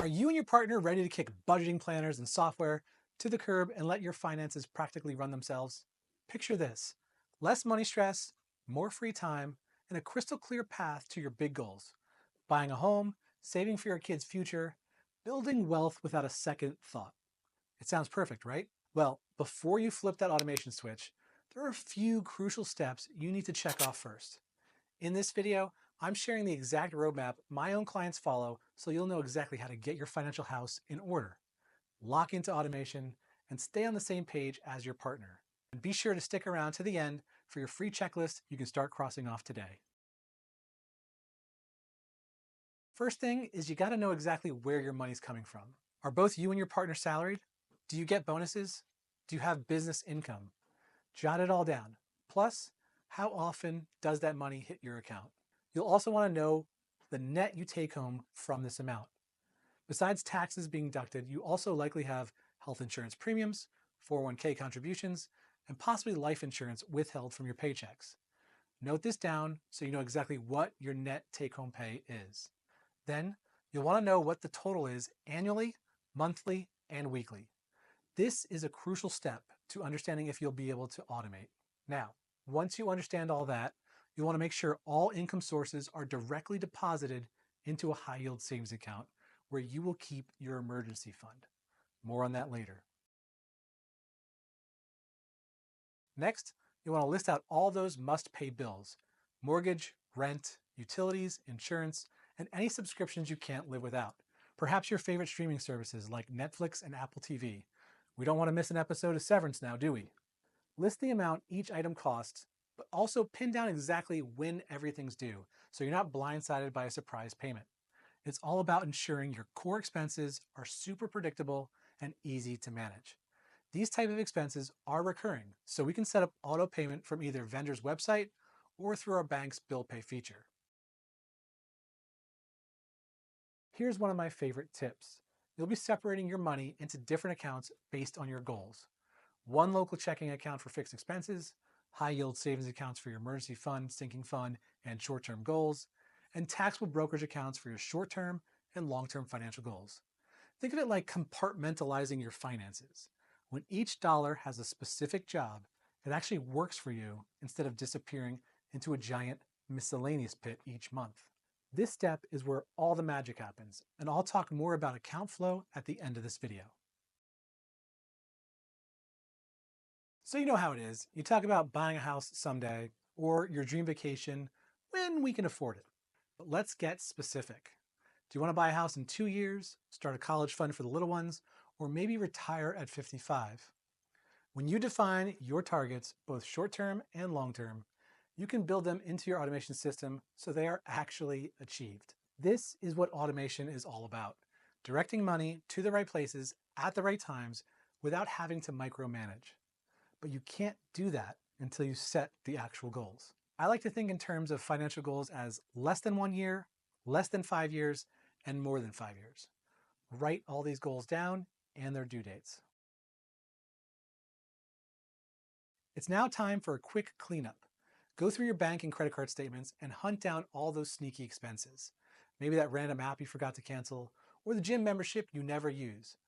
Are you and your partner ready to kick budgeting planners and software to the curb and let your finances practically run themselves? Picture this: less money stress, more free time, and a crystal clear path to your big goals. Buying a home, saving for your kids' future, building wealth without a second thought. It sounds perfect, right? Well, before you flip that automation switch, there are a few crucial steps you need to check off first. In this video, I'm sharing the exact roadmap my own clients follow so you'll know exactly how to get your financial house in order, lock into automation, and stay on the same page as your partner. And be sure to stick around to the end for your free checklist you can start crossing off today. First thing is you gotta know exactly where your money's coming from. Are both you and your partner salaried? Do you get bonuses? Do you have business income? Jot it all down. Plus, how often does that money hit your account? You'll also want to know the net you take home from this amount. Besides taxes being deducted, you also likely have health insurance premiums, 401k contributions, and possibly life insurance withheld from your paychecks. Note this down so you know exactly what your net take-home pay is. Then, you'll want to know what the total is annually, monthly, and weekly. This is a crucial step to understanding if you'll be able to automate. Now, once you understand all that, you'll want to make sure all income sources are directly deposited into a high yield savings account where you will keep your emergency fund. More on that later. Next, you want to list out all those must-pay bills: mortgage, rent, utilities, insurance, and any subscriptions you can't live without. Perhaps your favorite streaming services like Netflix and Apple TV. We don't want to miss an episode of Severance now, do we? List the amount each item costs, but also pin down exactly when everything's due so you're not blindsided by a surprise payment. It's all about ensuring your core expenses are super predictable and easy to manage. These type of expenses are recurring, so we can set up auto payment from either vendor's website or through our bank's bill pay feature. Here's one of my favorite tips. You'll be separating your money into different accounts based on your goals. One local checking account for fixed expenses, high yield savings accounts for your emergency fund, sinking fund, and short-term goals, and taxable brokerage accounts for your short-term and long-term financial goals. Think of it like compartmentalizing your finances. When each dollar has a specific job, it actually works for you instead of disappearing into a giant miscellaneous pit each month. This step is where all the magic happens, and I'll talk more about account flow at the end of this video. So you know how it is. You talk about buying a house someday or your dream vacation when we can afford it. But let's get specific. Do you want to buy a house in 2 years, start a college fund for the little ones, or maybe retire at 55? When you define your targets, both short-term and long-term, you can build them into your automation system so they are actually achieved. This is what automation is all about: directing money to the right places at the right times without having to micromanage. But you can't do that until you set the actual goals. I like to think in terms of financial goals as less than 1 year, less than 5 years, and more than 5 years. Write all these goals down and their due dates. It's now time for a quick cleanup. Go through your bank and credit card statements and hunt down all those sneaky expenses. Maybe that random app you forgot to cancel, or the gym membership you never use.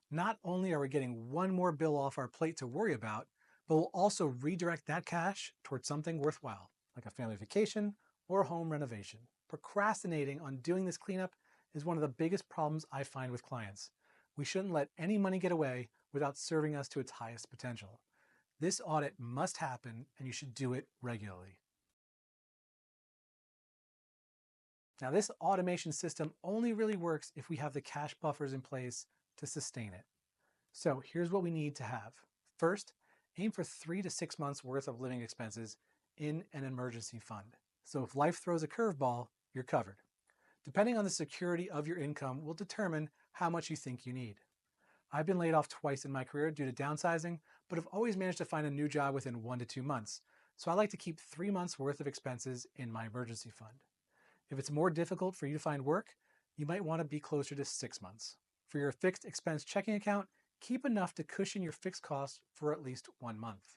Not only are we getting one more bill off our plate to worry about, but we'll also redirect that cash towards something worthwhile, like a family vacation or a home renovation. Procrastinating on doing this cleanup is one of the biggest problems I find with clients. We shouldn't let any money get away without serving us to its highest potential. This audit must happen, and you should do it regularly. Now, this automation system only really works if we have the cash buffers in place to sustain it. So here's what we need to have. First, aim for 3 to 6 months worth of living expenses in an emergency fund. So if life throws a curveball, you're covered. Depending on the security of your income will determine how much you think you need. I've been laid off twice in my career due to downsizing, but have always managed to find a new job within 1 to 2 months. So I like to keep 3 months worth of expenses in my emergency fund. If it's more difficult for you to find work, you might want to be closer to 6 months. For your fixed expense checking account, keep enough to cushion your fixed costs for at least 1 month.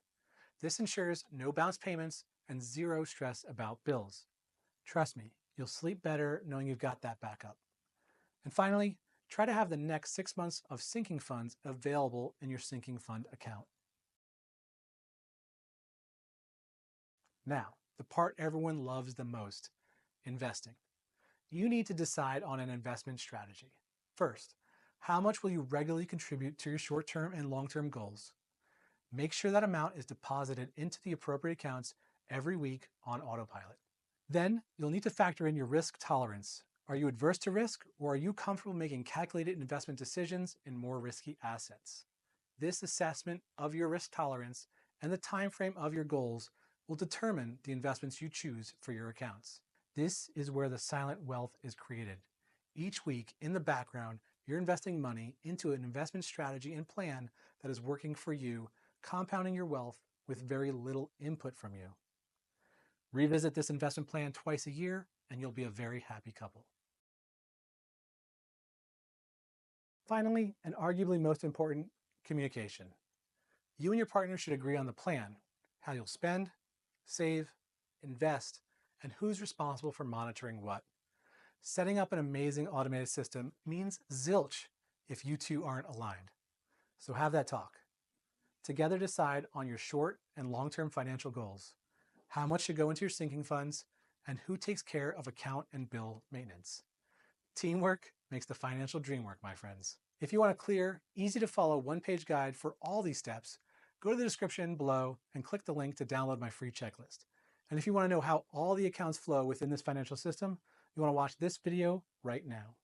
This ensures no bounce payments and zero stress about bills. Trust me, you'll sleep better knowing you've got that backup. And finally, Try to have the next 6 months of sinking funds available in your sinking fund account. Now, the part everyone loves the most, investing. You need to decide on an investment strategy. First, how much will you regularly contribute to your short-term and long-term goals? Make sure that amount is deposited into the appropriate accounts every week on autopilot. Then you'll need to factor in your risk tolerance. Are you adverse to risk, or are you comfortable making calculated investment decisions in more risky assets? This assessment of your risk tolerance and the time frame of your goals will determine the investments you choose for your accounts. This is where the silent wealth is created. Each week, in the background, you're investing money into an investment strategy and plan that is working for you, compounding your wealth with very little input from you. Revisit this investment plan twice a year, and you'll be a very happy couple. Finally, and arguably most important, communication. You and your partner should agree on the plan, how you'll spend, save, invest, and who's responsible for monitoring what. Setting up an amazing automated system means zilch if you two aren't aligned. So have that talk. Together decide on your short and long-term financial goals, how much should go into your sinking funds, and who takes care of account and bill maintenance. Teamwork makes the financial dream work, my friends. If you want a clear, easy to follow one-page guide for all these steps, go to the description below and click the link to download my free checklist. And if you want to know how all the accounts flow within this financial system, you want to watch this video right now.